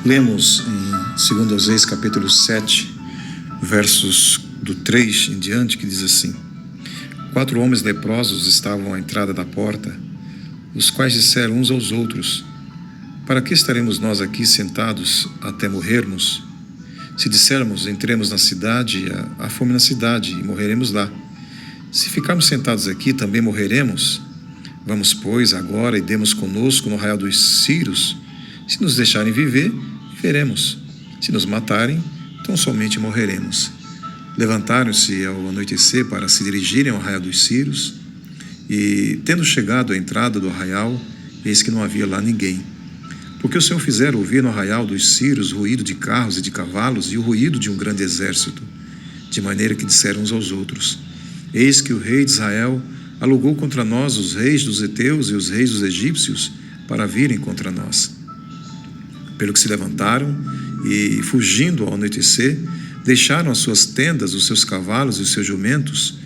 Lemos em 2 Reis, capítulo 7, versos do 3 em diante, que diz assim: 4 homens leprosos estavam à entrada da porta, os quais disseram uns aos outros: para que estaremos nós aqui sentados até morrermos? Se dissermos, entremos na cidade, há fome na cidade, e morreremos lá. Se ficarmos sentados aqui, também morreremos. Vamos, pois, agora e demos conosco no arraial dos Círios. Se nos deixarem viver, viveremos. Se nos matarem, tão somente morreremos. Levantaram-se ao anoitecer para se dirigirem ao arraial dos Círios, e, tendo chegado à entrada do arraial, eis que não havia lá ninguém. Porque o Senhor fizera ouvir no arraial dos Círios ruído de carros e de cavalos e o ruído de um grande exército, de maneira que disseram uns aos outros: eis que o rei de Israel alugou contra nós os reis dos heteus e os reis dos egípcios para virem contra nós. Pelo que se levantaram e, fugindo ao anoitecer, deixaram as suas tendas, os seus cavalos e os seus jumentos,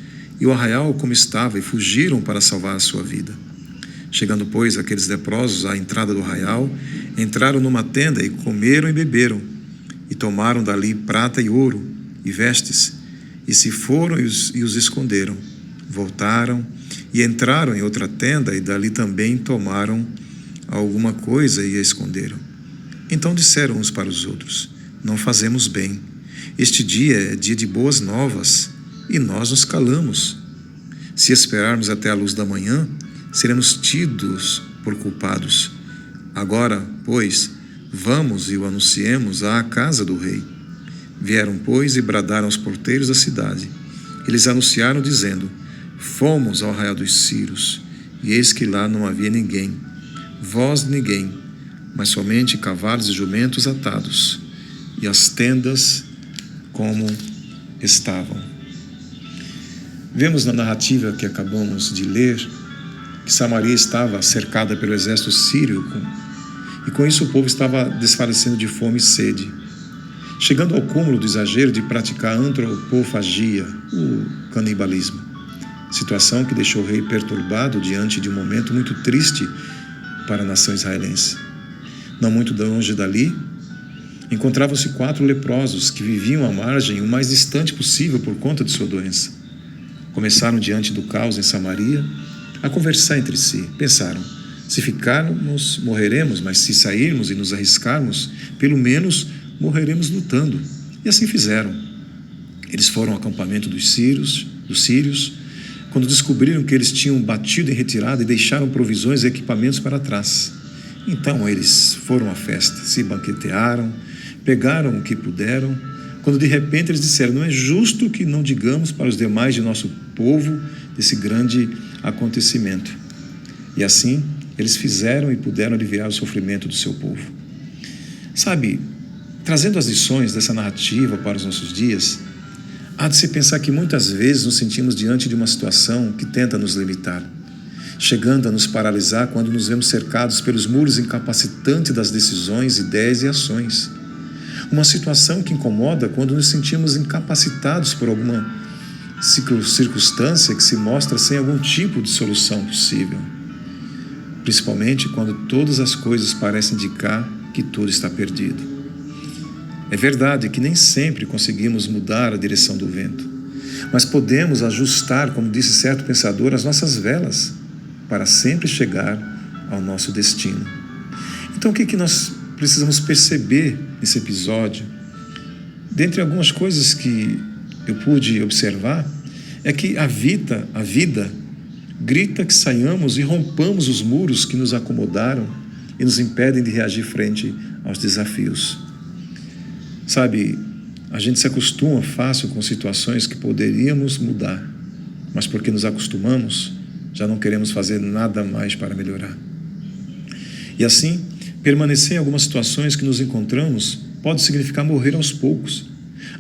e o arraial como estava, e fugiram para salvar a sua vida. Chegando, pois, aqueles leprosos à entrada do arraial, entraram numa tenda e comeram e beberam, e tomaram dali prata e ouro e vestes, e se foram e os esconderam. Voltaram e entraram em outra tenda, e dali também tomaram alguma coisa e a esconderam. Então disseram uns para os outros: não fazemos bem. Este dia é dia de boas novas, e nós nos calamos. Se esperarmos até a luz da manhã, seremos tidos por culpados. Agora, pois, vamos e o anunciemos à casa do rei. Vieram, pois, e bradaram aos porteiros da cidade. Eles anunciaram, dizendo: fomos ao arraial dos Círios, e eis que lá não havia ninguém, voz de ninguém, mas somente cavalos e jumentos atados, e as tendas como estavam. Vemos na narrativa que acabamos de ler que Samaria estava cercada pelo exército sírio, e com isso o povo estava desfalecendo de fome e sede, chegando ao cúmulo do exagero de praticar antropofagia, o canibalismo, situação que deixou o rei perturbado diante de um momento muito triste para a nação israelense. Não muito longe dali, encontravam-se 4 leprosos que viviam à margem o mais distante possível por conta de sua doença. Começaram, diante do caos em Samaria, a conversar entre si. Pensaram: se ficarmos, morreremos, mas se sairmos e nos arriscarmos, pelo menos morreremos lutando. E assim fizeram. Eles foram ao acampamento dos sírios, quando descobriram que eles tinham batido em retirada e deixaram provisões e equipamentos para trás. Então eles foram à festa, se banquetearam, pegaram o que puderam, quando de repente eles disseram: não é justo que não digamos para os demais de nosso povo desse grande acontecimento. E assim eles fizeram e puderam aliviar o sofrimento do seu povo. Sabe, trazendo as lições dessa narrativa para os nossos dias, há de se pensar que muitas vezes nos sentimos diante de uma situação que tenta nos limitar, chegando a nos paralisar quando nos vemos cercados pelos muros incapacitantes das decisões, ideias e ações. Uma situação que incomoda quando nos sentimos incapacitados por alguma circunstância que se mostra sem algum tipo de solução possível. Principalmente quando todas as coisas parecem indicar que tudo está perdido. É verdade que nem sempre conseguimos mudar a direção do vento, mas podemos ajustar, como disse certo pensador, as nossas velas para sempre chegar ao nosso destino. Então o que nós precisamos perceber nesse episódio? Dentre algumas coisas que eu pude observar, é que a vida grita que saiamos e rompamos os muros que nos acomodaram e nos impedem de reagir frente aos desafios. Sabe, a gente se acostuma fácil com situações que poderíamos mudar, mas porque nos acostumamos, já não queremos fazer nada mais para melhorar. E assim, permanecer em algumas situações que nos encontramos pode significar morrer aos poucos.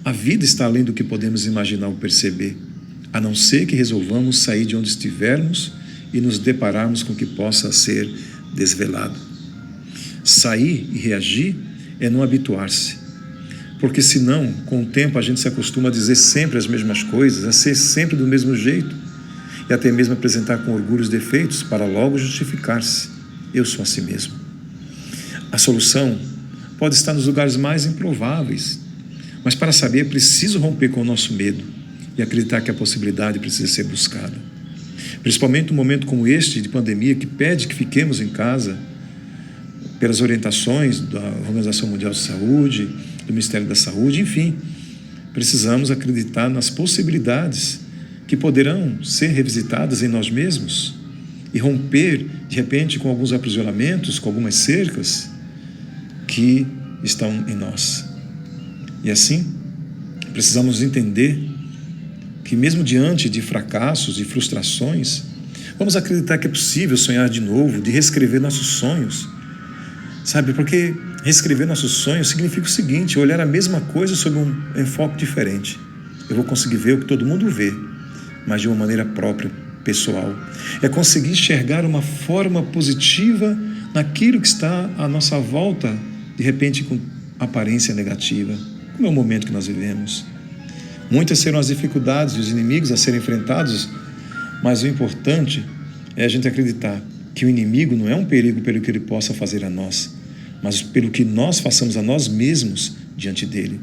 A vida está além do que podemos imaginar ou perceber, a não ser que resolvamos sair de onde estivermos e nos depararmos com o que possa ser desvelado. Sair e reagir é não habituar-se, porque senão, com o tempo, a gente se acostuma a dizer sempre as mesmas coisas, a ser sempre do mesmo jeito, e até mesmo apresentar com orgulho os defeitos para logo justificar-se: eu sou assim mesmo. A solução pode estar nos lugares mais improváveis. Mas para saber, é preciso romper com o nosso medo e acreditar que a possibilidade precisa ser buscada. Principalmente num momento como este de pandemia, que pede que fiquemos em casa, pelas orientações da Organização Mundial de Saúde, do Ministério da Saúde, enfim. Precisamos acreditar nas possibilidades que poderão ser revisitadas em nós mesmos e romper, de repente, com alguns aprisionamentos, com algumas cercas que estão em nós. E assim, precisamos entender que mesmo diante de fracassos e frustrações, vamos acreditar que é possível sonhar de novo, de reescrever nossos sonhos. Sabe, porque reescrever nossos sonhos significa o seguinte: olhar a mesma coisa sob um enfoque diferente. Eu vou conseguir ver o que todo mundo vê, mas de uma maneira própria, pessoal. É conseguir enxergar uma forma positiva naquilo que está à nossa volta, de repente com aparência negativa, como é o momento que nós vivemos. Muitas serão as dificuldades e os inimigos a serem enfrentados, mas o importante é a gente acreditar que o inimigo não é um perigo pelo que ele possa fazer a nós, mas pelo que nós façamos a nós mesmos diante dele.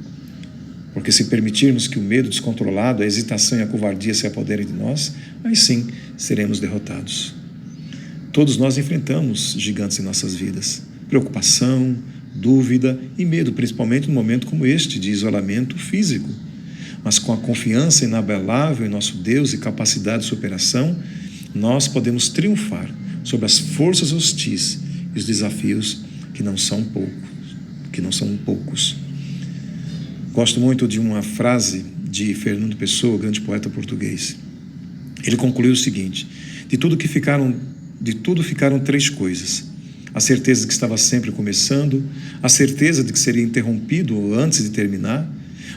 Porque se permitirmos que o medo descontrolado, a hesitação e a covardia se apoderem de nós, aí sim seremos derrotados. Todos nós enfrentamos gigantes em nossas vidas. Preocupação, dúvida e medo, principalmente num momento como este de isolamento físico. Mas com a confiança inabalável em nosso Deus e capacidade de superação, nós podemos triunfar sobre as forças hostis e os desafios que não são poucos. Gosto muito de uma frase de Fernando Pessoa, grande poeta português. Ele concluiu o seguinte: de tudo ficaram três coisas: a certeza de que estava sempre começando, a certeza de que seria interrompido antes de terminar,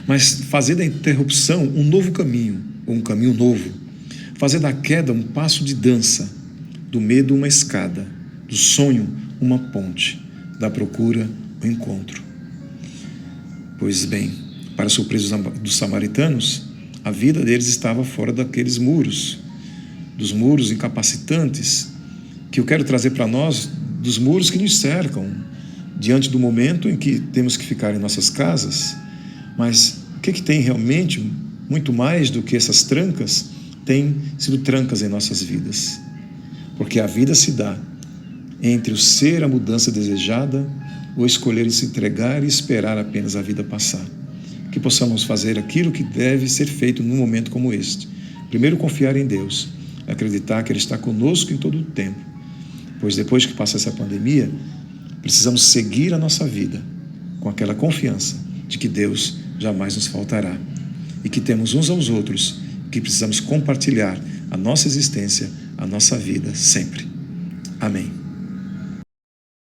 mas fazer da interrupção um novo caminho, ou um caminho novo, fazer da queda um passo de dança, do medo uma escada, do sonho uma ponte, da procura o encontro. Pois bem, para surpresa dos samaritanos, a vida deles estava fora daqueles muros, dos muros incapacitantes, que eu quero trazer para nós, dos muros que nos cercam, diante do momento em que temos que ficar em nossas casas. Mas o que tem realmente, muito mais do que essas trancas, tem sido trancas em nossas vidas. Porque a vida se dá entre o ser a mudança desejada ou escolher se entregar e esperar apenas a vida passar. Que possamos fazer aquilo que deve ser feito num momento como este. Primeiro, confiar em Deus, acreditar que Ele está conosco em todo o tempo. Pois depois que passa essa pandemia, precisamos seguir a nossa vida com aquela confiança de que Deus jamais nos faltará e que temos uns aos outros que precisamos compartilhar a nossa existência, a nossa vida sempre. Amém.